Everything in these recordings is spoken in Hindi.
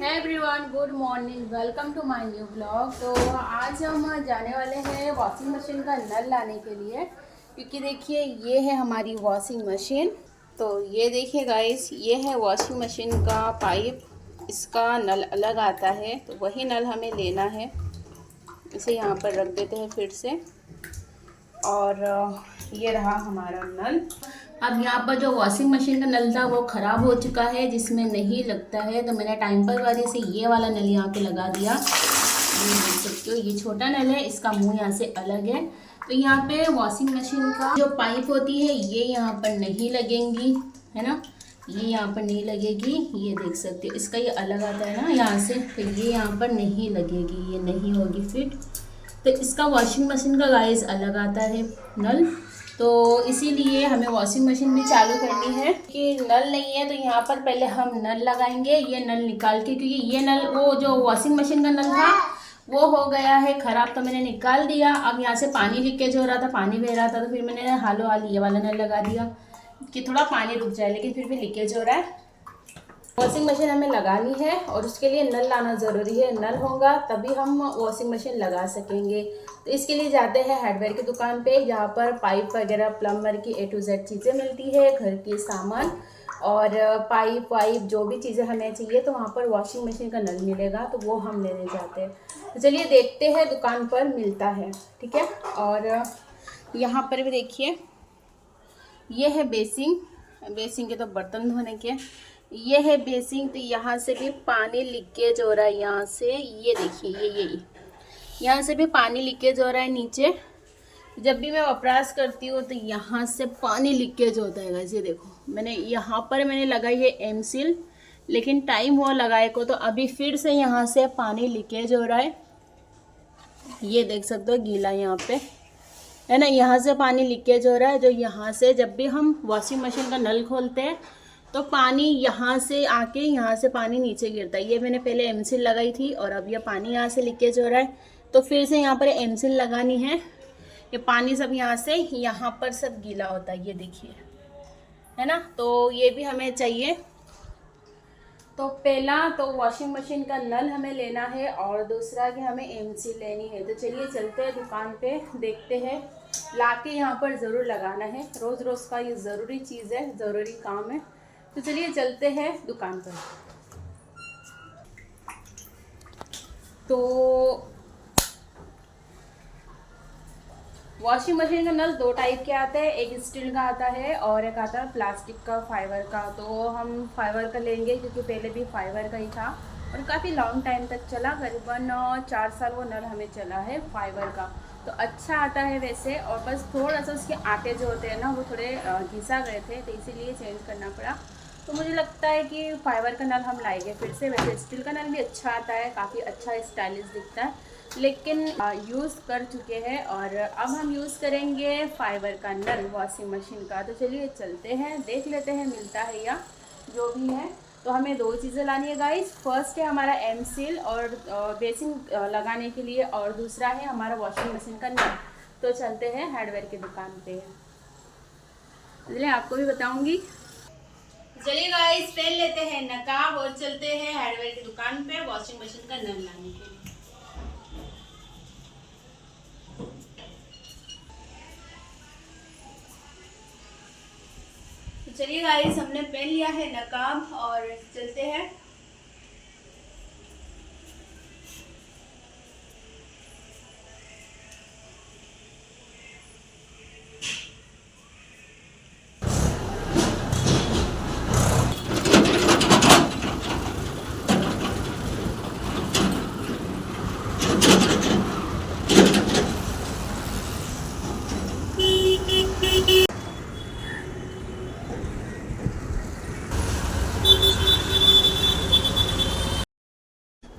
है everyone, good morning, welcome to my new blog. तो आज हम जाने वाले हैं वॉशिंग मशीन का नल लाने के लिए, क्योंकि देखिए ये है हमारी वॉशिंग मशीन। तो ये देखिए गाइस, ये है वॉशिंग मशीन का पाइप, इसका नल अलग आता है, तो वही नल हमें लेना है। इसे यहाँ पर रख देते हैं फिर से। और ये रहा हमारा नल। अब यहाँ पर जो वॉशिंग मशीन का नल था वो ख़राब हो चुका है, जिसमें नहीं लगता है, तो मैंने टाइम पर वजह से ये वाला नल यहाँ पे लगा दिया। ये देख सकते हो, ये छोटा नल है, इसका मुंह यहाँ से अलग है। तो यहाँ पे वॉशिंग मशीन का जो पाइप होती है ये यहाँ पर नहीं लगेंगी, है ना, ये यहाँ पर नहीं लगेगी। ये देख सकते हो, इसका ये अलग आता है ना यहाँ से, तो ये यहाँ पर नहीं लगेगी, ये नहीं होगी फिट। तो इसका वॉशिंग मशीन का गाइस अलग आता है नल, तो इसीलिए हमें वॉशिंग मशीन भी चालू करनी है। कि नल नहीं है तो यहाँ पर पहले हम नल लगाएंगे, ये नल निकाल के, क्योंकि ये नल वो जो वॉशिंग मशीन का नल था वो हो गया है ख़राब, तो मैंने निकाल दिया। अब यहाँ से पानी लीकेज हो रहा था, पानी बह रहा था, तो फिर मैंने हालो हाल ये वाला नल लगा दिया कि थोड़ा पानी रुक जाए, लेकिन फिर भी लीकेज हो रहा है। वॉशिंग मशीन हमें लगानी है और उसके लिए नल लाना ज़रूरी है। नल होगा तभी हम वॉशिंग मशीन लगा सकेंगे। तो इसके लिए जाते हैं हार्डवेयर की दुकान पे, जहाँ पर पाइप वगैरह प्लम्बर की A to Z चीज़ें मिलती है, घर के सामान और पाइप वाइप जो भी चीज़ें हमें चाहिए, तो वहाँ पर वॉशिंग मशीन का नल मिलेगा, तो वो हम लेने जाते हैं। तो चलिए देखते हैं दुकान पर मिलता है, ठीक है। और यहाँ पर भी देखिए, ये है बेसिंग के तो बर्तन धोने के, ये है बेसिंग। तो यहाँ से भी पानी लीकेज हो रहा है, यहाँ से ये देखिए, ये यहाँ से भी पानी लीकेज हो रहा है नीचे। जब भी मैं वपराश करती हूँ तो यहाँ से पानी लीकेज होता है गाइस। ये देखो, मैंने लगाई है एमसील, लेकिन टाइम हुआ लगाए को, तो अभी फिर से यहाँ से पानी लीकेज हो रहा है। ये देख सकते हो, गीला यहाँ पे है ना, यहाँ से पानी लीकेज हो रहा है। जो यहाँ से जब भी हम वॉशिंग मशीन का नल खोलते हैं तो पानी यहाँ से आके यहाँ से पानी नीचे गिरता है। ये मैंने पहले एमसील लगाई थी और अब ये पानी यहाँ से लीकेज हो रहा है, तो फिर से यहाँ पर एमसील लगानी है। ये पानी सब यहाँ से यहाँ पर सब गीला होता है, ये देखिए, है ना। तो ये भी हमें चाहिए। तो पहला तो वॉशिंग मशीन का नल हमें लेना है और दूसरा कि हमें एमसील लेनी है। तो चलिए चलते हैं दुकान पे, देखते हैं। लाके यहाँ पर ज़रूर लगाना है, रोज़ रोज़ का ये ज़रूरी चीज़ है, ज़रूरी काम है। तो चलिए चलते हैं दुकान पर। तो वॉशिंग मशीन का नल दो टाइप के आते हैं, एक स्टील का आता है और एक आता है प्लास्टिक का, फाइबर का। तो हम फाइबर का लेंगे, क्योंकि पहले भी फाइबर का ही था और काफ़ी लॉन्ग टाइम तक चला, करीबन 4 साल वो नल हमें चला है फाइबर का। तो अच्छा आता है वैसे, और बस थोड़ा सा उसके आटे जो होते हैं ना वो थोड़े घिसा गए थे, तो इसीलिए चेंज करना पड़ा। तो मुझे लगता है कि फाइबर का नल हम लाएंगे फिर से। वैसे स्टील का नल भी अच्छा आता है, काफ़ी अच्छा स्टाइलिश दिखता है, लेकिन यूज़ कर चुके हैं और अब हम यूज़ करेंगे फाइबर का नल वॉशिंग मशीन का। तो चलिए चलते हैं, देख लेते हैं मिलता है या जो भी है। तो हमें दो चीज़ें लानी है गाइस। फर्स्ट है हमारा एमसील और बेसिंग लगाने के लिए, और दूसरा है हमारा वॉशिंग मशीन का नल। तो चलते हैं हार्डवेयर की दुकान पे, चलिए आपको भी बताऊंगी। चलिए गाइस, पहन लेते हैं नकाब और चलते हैं हार्डवेयर की दुकान पे वॉशिंग मशीन का नल लाने के लिए। चलिए गाइस, हमने पहन लिया है नकाब और चलते हैं।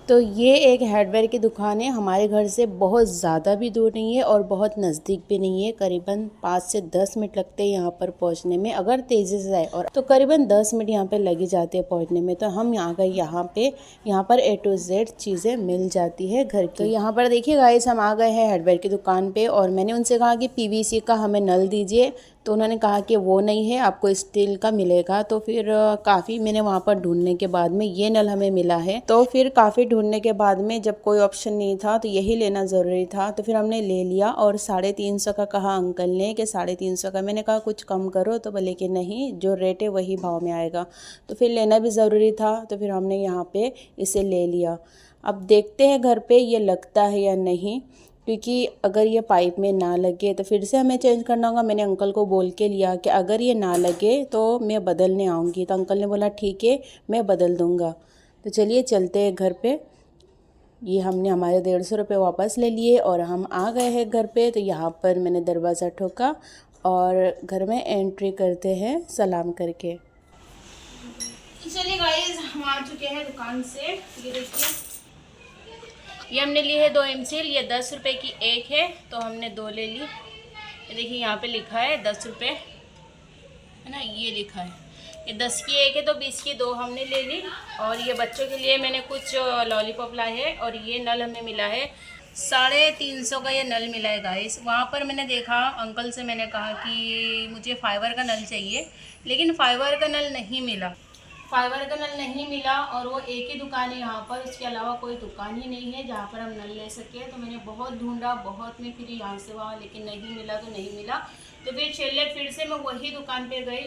तो ये एक हार्डवेयर की दुकान है, हमारे घर से बहुत ज़्यादा भी दूर नहीं है और बहुत नज़दीक भी नहीं है। करीबन 5 से 10 मिनट लगते हैं यहाँ पर पहुँचने में, अगर तेज़ी से जाए और तो करीबन 10 मिनट यहाँ पे लगी जाते हैं पहुँचने में। तो हम यहाँ गए, यहाँ पर A to Z चीज़ें मिल जाती है घर की। तो यहाँ पर देखिए गाइस, हम आ गए हैं हार्डवेयर की दुकान पर और मैंने उनसे कहा कि PVC का हमें नल दीजिए। तो उन्होंने कहा कि वो नहीं है, आपको स्टील का मिलेगा। तो फिर काफ़ी मैंने वहाँ पर ढूंढने के बाद में ये नल हमें मिला है। तो फिर काफ़ी ढूंढने के बाद में जब कोई ऑप्शन नहीं था तो यही लेना ज़रूरी था, तो फिर हमने ले लिया। और 350 का कहा अंकल ने कि 350 का। मैंने कहा कुछ कम करो, तो बोले कि नहीं, जो रेट है वही भाव में आएगा। तो फिर लेना भी ज़रूरी था, तो फिर हमने यहाँ पर इसे ले लिया। अब देखते हैं घर पर ये लगता है या नहीं, क्योंकि अगर ये पाइप में ना लगे तो फिर से हमें चेंज करना होगा। मैंने अंकल को बोल के लिया कि अगर ये ना लगे तो मैं बदलने आऊँगी। तो अंकल ने बोला ठीक है, मैं बदल दूँगा। तो चलिए चलते हैं घर पे। ये हमने हमारे 150 रुपये वापस ले लिए और हम आ गए हैं घर पे। तो यहाँ पर मैंने दरवाज़ा ठोका और घर में एंट्री करते हैं सलाम करके। चलिए गाइस, हम आ चुके हैं दुकान से। ये देखिए, ये हमने ली है 2 एमसील। ये 10 रुपये की एक है, तो हमने 2 ले ली। ये देखिए यहाँ पे लिखा है 10 रुपये, है ना, ये लिखा है। ये 10 की एक है, तो 20 की 2 हमने ले ली। और ये बच्चों के लिए मैंने कुछ लॉलीपॉप लाए हैं। और ये नल हमें मिला है 350 का, ये नल मिला है गाइस। वहाँ पर मैंने देखा, अंकल से मैंने कहा कि मुझे फाइबर का नल चाहिए, लेकिन फाइबर का नल नहीं मिला। फाइबर का नल नहीं मिला, और वो एक ही दुकान है यहाँ पर, इसके अलावा कोई दुकान ही नहीं है जहाँ पर हम नल ले सके। तो मैंने बहुत ढूंढा, बहुत मैं फिर यहाँ से वहाँ, लेकिन नहीं मिला तो नहीं मिला। तो फिर से मैं वही दुकान पे गई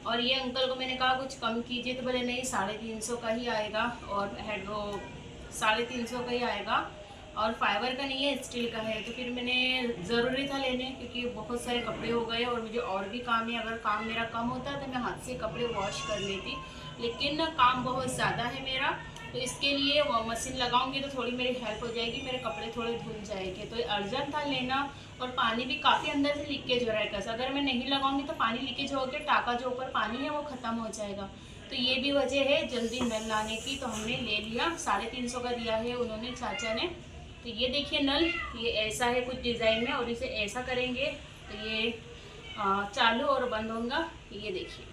और ये अंकल को मैंने कहा कुछ कम कीजिए। तो बोले नहीं, 350 का ही आएगा, और हेड वो 350 का ही आएगा, और फाइबर का नहीं है, स्टील का है। तो फिर मैंने ज़रूरी था लेने, क्योंकि बहुत सारे कपड़े हो गए और मुझे और भी काम है। अगर काम मेरा कम होता तो मैं हाथ से कपड़े वॉश कर लेती, लेकिन काम बहुत ज़्यादा है मेरा। तो इसके लिए वो मशीन लगाऊंगी तो थोड़ी मेरी हेल्प हो जाएगी, मेरे कपड़े थोड़े धुल जाएंगे। तो अर्जेंट था लेना, और पानी भी काफ़ी अंदर से लीकेज हो रहा है। कैसे अगर मैं नहीं लगाऊंगी तो पानी लीकेज होकर टाका जो ऊपर पानी है वो ख़त्म हो जाएगा। तो ये भी वजह है जल्दी नल लाने की। तो हमने ले लिया, 350 का दिया है उन्होंने, चाचा ने। तो ये देखिए नल, ये ऐसा है कुछ डिज़ाइन में, और इसे ऐसा करेंगे तो ये चालू और बंद होगा। ये देखिए,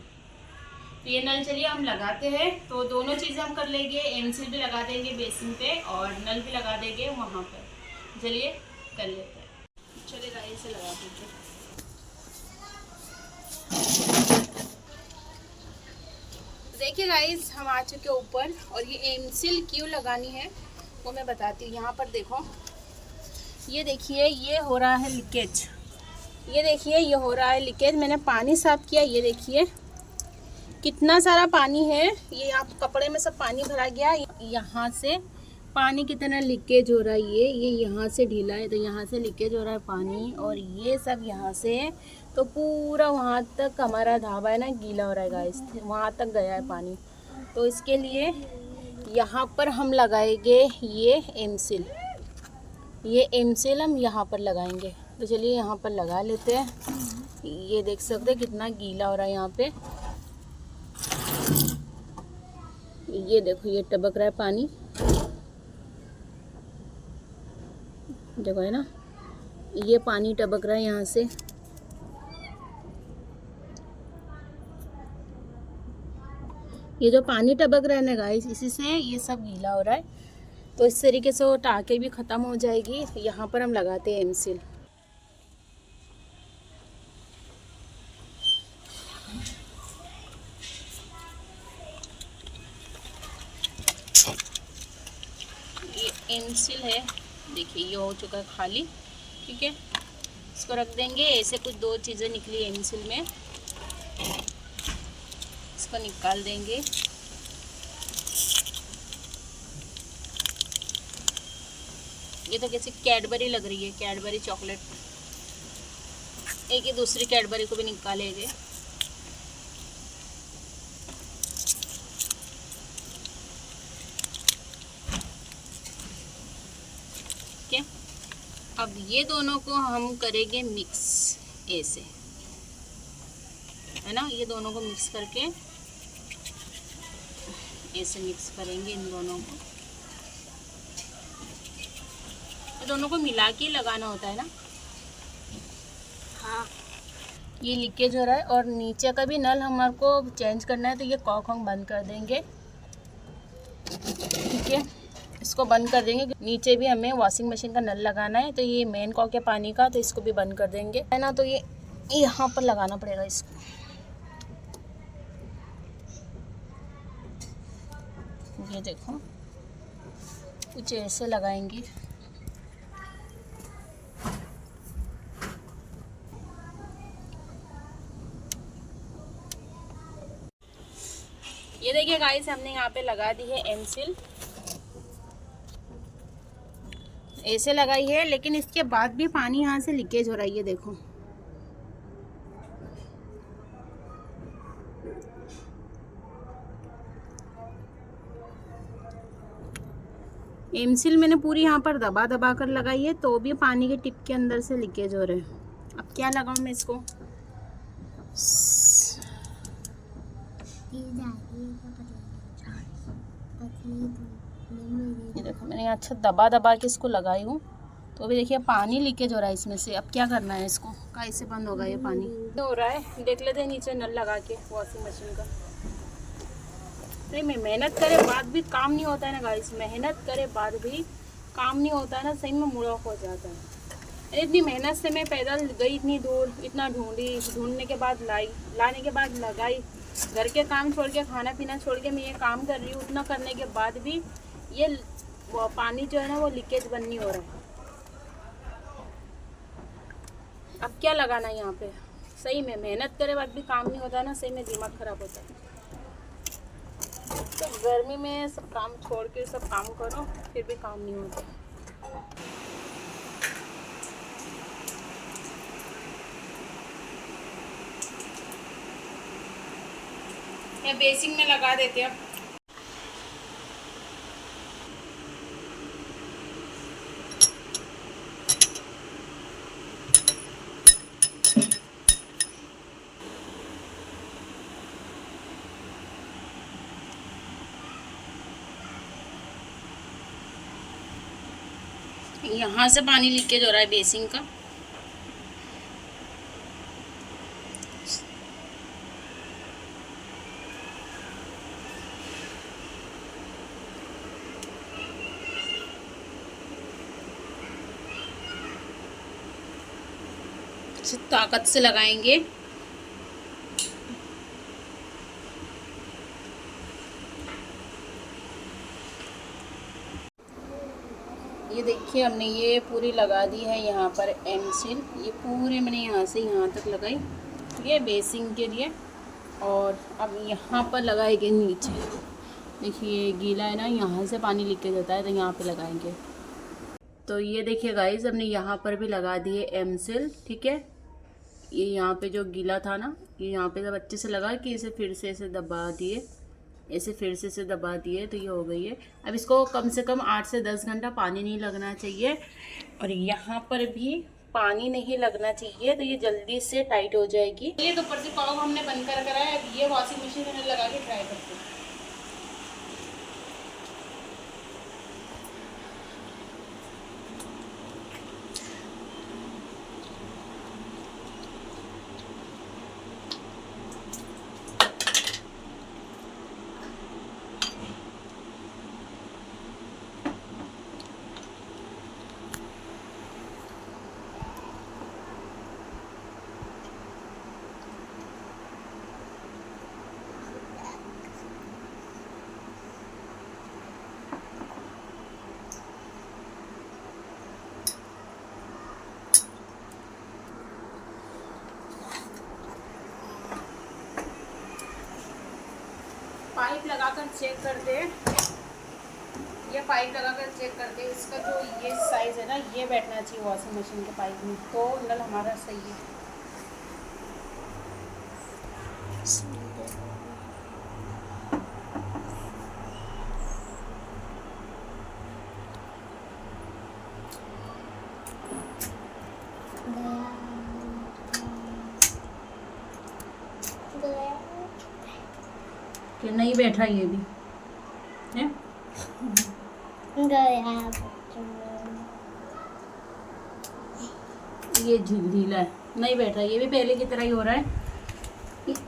तो ये नल चलिए हम लगाते हैं। तो दोनों चीज़ें हम कर लेंगे, एमसील भी लगा देंगे बेसिन पे और नल भी लगा देंगे वहाँ पर। चलिए कर लेते हैं। चलिए गाइस से लगा दीजिए। देखिए गाइस, हम आ चुके ऊपर, और ये एमसील क्यों लगानी है वो मैं बताती हूँ। यहाँ पर देखो, ये देखिए ये हो रहा है लीकेज। ये देखिए ये हो रहा है लीकेज। मैंने पानी साफ किया, ये देखिए कितना सारा पानी है। ये आप कपड़े में सब पानी भरा गया। यहाँ से पानी कितना लीकेज हो रहा है। ये यहाँ से ढीला है, तो यहाँ से लीकेज हो रहा है पानी, और ये सब यहाँ से तो पूरा वहाँ तक हमारा ढाबा है ना गीला हो रहा है गाइस, वहाँ तक गया है पानी। तो इसके लिए यहाँ पर हम लगाएंगे ये एमसील। ये एमसील हम यहाँ पर लगाएंगे। तो चलिए यहाँ पर लगा लेते हैं। ये देख सकते हैं कितना गीला हो रहा है यहाँ पे। ये देखो, ये टपक रहा है पानी, देखो है ना, ये पानी टपक रहा है यहाँ से। ये जो पानी टपक रहा है ना गाइस, इसी से ये सब गीला हो रहा है। तो इस तरीके से वो टाँके भी ख़त्म हो जाएगी। यहाँ पर हम लगाते हैं एमसील। ये एमसील है, देखिए ये हो चुका है खाली, ठीक है। इसको रख देंगे। ऐसे कुछ 2 चीज़ें निकली एमसील में, इसको निकाल देंगे। ये तो कैसे कैडबरी लग रही है, कैडबरी चॉकलेट। एक ही दूसरी कैडबरी को भी निकालेंगे। ठीक है, अब ये दोनों को हम करेंगे मिक्स ऐसे, है ना। ये दोनों को मिक्स करके ऐसे मिक्स करेंगे इन दोनों को। ये दोनों को मिला के लगाना होता है ना। हाँ, ये लीकेज हो रहा है, और नीचे का भी नल हमारे को चेंज करना है। तो ये कॉक हम बंद कर देंगे, ठीक है। इसको बंद कर देंगे। नीचे भी हमें वॉशिंग मशीन का नल लगाना है। तो ये मेन कॉक है पानी का, तो इसको भी बंद कर देंगे, है ना। तो ये यहाँ पर लगाना पड़ेगा इसको। ये देखो कुछ ऐसे लगाएंगे। ये देखिए गाइस, हमने यहाँ पे लगा दी है एमसिल, ऐसे लगाई है, लेकिन इसके बाद भी पानी यहाँ से लीकेज हो रहा है। ये देखो एमसिल मैंने पूरी यहाँ पर दबा दबा कर लगाई है, तो भी पानी के टिप के अंदर से लीकेज हो रहे हैं। अब क्या लगाऊं मैं इसको? ये देखो मैंने अच्छा दबा दबा के इसको लगाई हूँ, तो अभी देखिए पानी लीकेज हो रहा है इसमें से। अब क्या करना है इसको? कैसे बंद होगा ये पानी? हो रहा है, देख लेते हैं नीचे नल लगा के वॉशिंग मशीन का। नहीं, मैं मेहनत करे बाद भी काम नहीं होता है ना गाइस, मेहनत करे बाद भी काम नहीं होता है ना, सही में मूड ऑफ हो जाता है। इतनी मेहनत से मैं पैदल गई, इतनी दूर, इतना ढूंढने के बाद लाने के बाद लगाई, घर के काम छोड़ के, खाना पीना छोड़ के मैं ये काम कर रही हूँ। उतना करने के बाद भी ये पानी जो है ना वो लीकेज बंद नहीं हो रहा है। अब क्या लगाना है यहाँ पे? सही में मेहनत करे बाद भी काम नहीं होता है ना, सही में दिमाग खराब होता है। तो गर्मी में सब काम छोड़ के सब काम करो, फिर भी काम नहीं होता। या बेसिंग में लगा देते हैं। यहाँ से पानी लीकेज हो रहा है बेसिंग का। ताकत से लगाएंगे। ये देखिए हमने ये पूरी लगा दी है यहाँ पर एमसिल। ये पूरे मैंने यहाँ से यहाँ तक लगाई, ये बेसिंग के लिए। और अब यहाँ पर लगाएंगे नीचे। देखिए गीला है ना, यहाँ से पानी लीकेज होता है, तो यहाँ पे लगाएंगे। तो ये देखिए गाइस, हमने यहाँ पर भी लगा दिए एमसिल, ठीक है। ये यहाँ पे जो गीला था ना, ये यहाँ पे जब अच्छे से लगा कि इसे फिर से ऐसे दबा दिए, ऐसे फिर से इसे दबा दिए, तो ये हो गई है। अब इसको कम से कम 8 से 10 घंटा पानी नहीं लगना चाहिए, और यहाँ पर भी पानी नहीं लगना चाहिए, तो ये जल्दी से टाइट हो जाएगी। ये तो ऊपर से पाव हमने बंद कर रखा है। अब ये वॉशिंग मशीन में लगा के ट्राई करते हैं। पाइप लगाकर चेक करते हैं। ये पाइप लगाकर चेक करते हैं, इसका जो ये साइज़ है ना, ये बैठना चाहिए वॉशिंग मशीन के पाइप में, तो नल हमारा सही है। कि नहीं बैठा ये भी है? ये ढीला है, नहीं बैठा, ये भी पहले की तरह ही हो रहा है।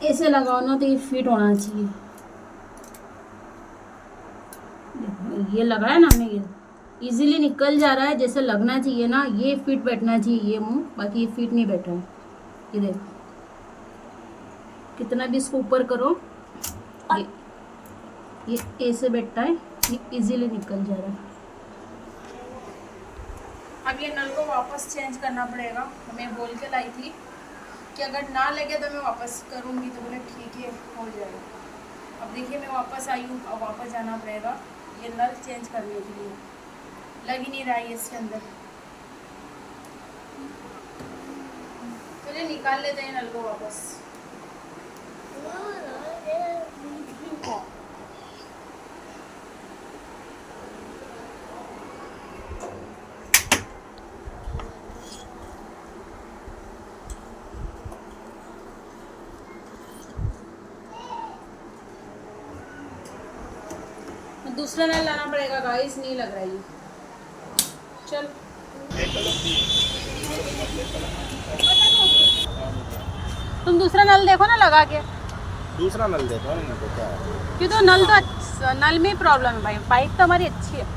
ऐसे लगाओ ना तो ये फिट होना चाहिए। ये लगाया ना हमने, ये इजीली निकल जा रहा है जैसे लगना चाहिए ना, ये फिट बैठना चाहिए ये मुंह, बाकी ये फिट नहीं बैठ रहा है। ये देखो कितना भी इसको ऊपर करो, ये ऐसे बैठता है, ये इजीली निकल जा रहा है। अब ये नल को वापस चेंज करना पड़ेगा। मैं बोल के लाई थी कि अगर ना लगे तो मैं वापस करूँगी, तो बोले ठीक है हो जाएगा। अब देखिए मैं वापस आई हूँ, अब वापस जाना पड़ेगा ये नल चेंज करने के लिए। लग ही नहीं रहा है इसके अंदर। चलिए निकाल लेते हैं नल को वापस। दूसरा नल लाना पड़ेगा गाइस, नहीं लग रहा है ये। चल तुम दूसरा नल देखो ना लगा के। दूसरा नल देखो ना तो क्या है, क्यों? तो नल तो नल में प्रॉब्लम है भाई, पाइप तो हमारी अच्छी है।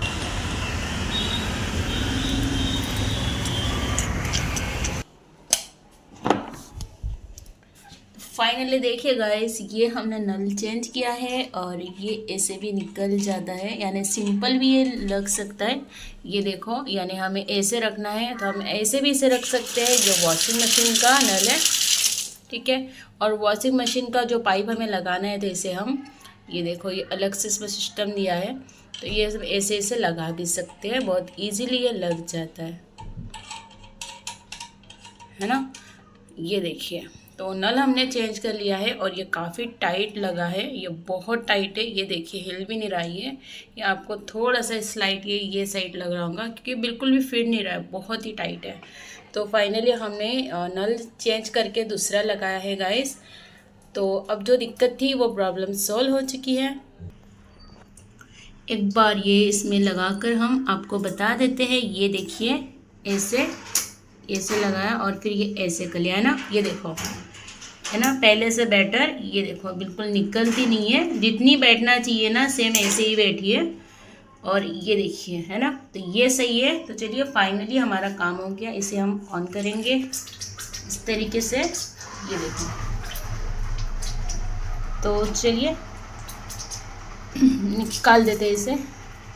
फाइनली देखिए गाइस, ये हमने नल चेंज किया है और ये ऐसे भी निकल जाता है, यानी सिंपल भी ये लग सकता है। ये देखो, यानी हमें ऐसे रखना है तो हम ऐसे भी इसे रख सकते हैं। ये वॉशिंग मशीन का नल है, ठीक है। और वॉशिंग मशीन का जो पाइप हमें लगाना है तो इसे हम, ये देखो ये अलग से इसमें सिस्टम दिया है, तो ये ऐसे ऐसे लगा भी सकते हैं। बहुत ईजीली ये लग जाता है ना। ये देखिए, तो नल हमने चेंज कर लिया है और ये काफ़ी टाइट लगा है, ये बहुत टाइट है। ये देखिए हिल भी नहीं रहा है ये आपको थोड़ा सा स्लाइट ये साइड लग रहा होगा, क्योंकि बिल्कुल भी फिट नहीं रहा है, बहुत ही टाइट है। तो फाइनली हमने नल चेंज करके दूसरा लगाया है गाइस। तो अब जो दिक्कत थी वो प्रॉब्लम सॉल्व हो चुकी है। एक बार ये इसमें लगाकर हम आपको बता देते हैं। ये देखिए ऐसे ऐसे लगाया और फिर ये ऐसे कर लिया है ना, ये देखो है ना पहले से बेटर। ये देखो बिल्कुल निकलती नहीं है, जितनी बैठना चाहिए ना सेम ऐसे ही बैठी है। और ये देखिए है ना, तो ये सही है। तो चलिए फाइनली हमारा काम हो गया, इसे हम ऑन करेंगे इस तरीके से। ये देखो, तो चलिए निकाल देते हैं इसे।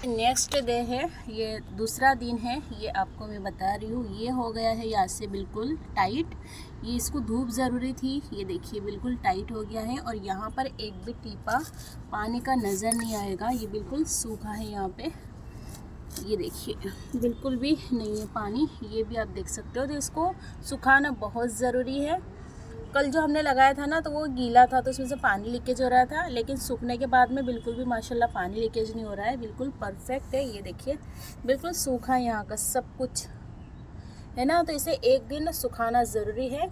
नेक्स्ट डे है, ये दूसरा दिन है, ये आपको मैं बता रही हूँ। ये हो गया है यहाँ से बिल्कुल टाइट, ये इसको धूप ज़रूरी थी। ये देखिए बिल्कुल टाइट हो गया है और यहाँ पर एक भी टीपा पानी का नज़र नहीं आएगा। ये बिल्कुल सूखा है यहाँ पे, ये देखिए बिल्कुल भी नहीं है पानी, ये भी आप देख सकते हो। तो इसको सुखाना बहुत ज़रूरी है। कल जो हमने लगाया था ना तो वो गीला था, तो उसमें से पानी लीकेज हो रहा था, लेकिन सूखने के बाद में बिल्कुल भी माशाल्लाह पानी लीकेज नहीं हो रहा है, बिल्कुल परफेक्ट है। ये देखिए बिल्कुल सूखा है यहाँ का सब कुछ, है ना। तो इसे एक दिन सुखाना ज़रूरी है।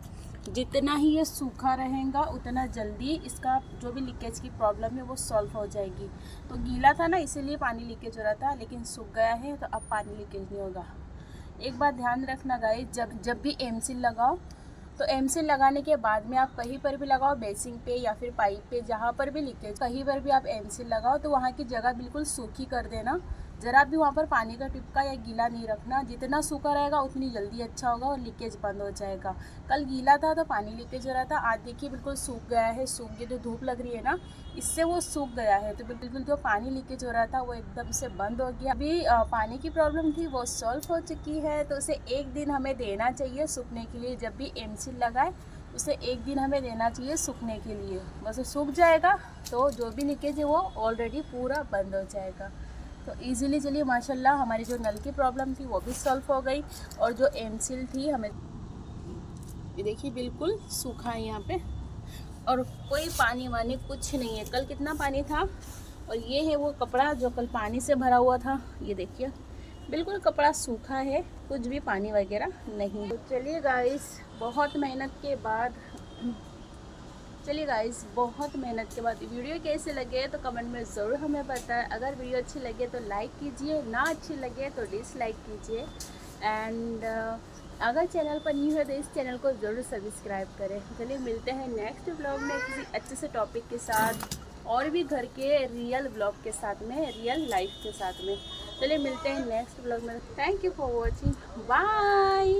जितना ही ये सूखा रहेगा उतना जल्दी इसका जो भी लीकेज की प्रॉब्लम है वो सॉल्व हो जाएगी। तो गीला था ना इसीलिए पानी लीकेज हो रहा था, लेकिन सूख गया है तो अब पानी लीकेज नहीं होगा। एक बात ध्यान रखना गाइस, जब भी एमसील लगाओ तो एमसील लगाने के बाद में आप कहीं पर भी लगाओ, बेसिंग पे या फिर पाइप पे, जहाँ पर भी लीकेज, कहीं पर भी आप एमसील लगाओ तो वहाँ की जगह बिल्कुल सूखी कर देना। ज़रा भी वहाँ पर पानी का टिपका या गीला नहीं रखना। जितना सूखा रहेगा उतनी जल्दी अच्छा होगा और लीकेज बंद हो जाएगा। कल गीला था तो पानी लीकेज हो रहा था, आज देखिए बिल्कुल सूख गया है। सूख गया तो धूप लग रही है ना, इससे वो सूख गया है। तो बिल्कुल जो पानी लीकेज हो रहा था वो एकदम से बंद हो गया। अभी पानी की प्रॉब्लम थी वो सॉल्व हो चुकी है। तो उसे एक दिन हमें देना चाहिए सूखने के लिए। जब भी एमसील लगाए उसे एक दिन हमें देना चाहिए सूखने के लिए। बस सूख जाएगा तो जो भी लीकेज है वो ऑलरेडी पूरा बंद हो जाएगा। तो इजीली चलिए माशाल्लाह हमारी जो नल की प्रॉब्लम थी वो भी सॉल्व हो गई। और जो एमसील थी हमें, ये देखिए बिल्कुल सूखा है यहाँ पे और कोई पानी वानी कुछ नहीं है। कल कितना पानी था, और ये है वो कपड़ा जो कल पानी से भरा हुआ था। ये देखिए बिल्कुल कपड़ा सूखा है, कुछ भी पानी वगैरह नहीं। तो चलिए गाइस बहुत मेहनत के बाद वीडियो कैसे लगे तो कमेंट में ज़रूर हमें बताएं। अगर वीडियो अच्छी लगे तो लाइक कीजिए, ना अच्छी लगे तो डिसलाइक कीजिए। एंड अगर चैनल पर न्यू है तो इस चैनल को ज़रूर सब्सक्राइब करें। चलिए मिलते हैं नेक्स्ट ब्लॉग में किसी अच्छे से टॉपिक के साथ, और भी घर के रियल ब्लॉग के साथ में, रियल लाइफ के साथ में। चलिए मिलते हैं नेक्स्ट ब्लॉग में। Thank you for watching, bye.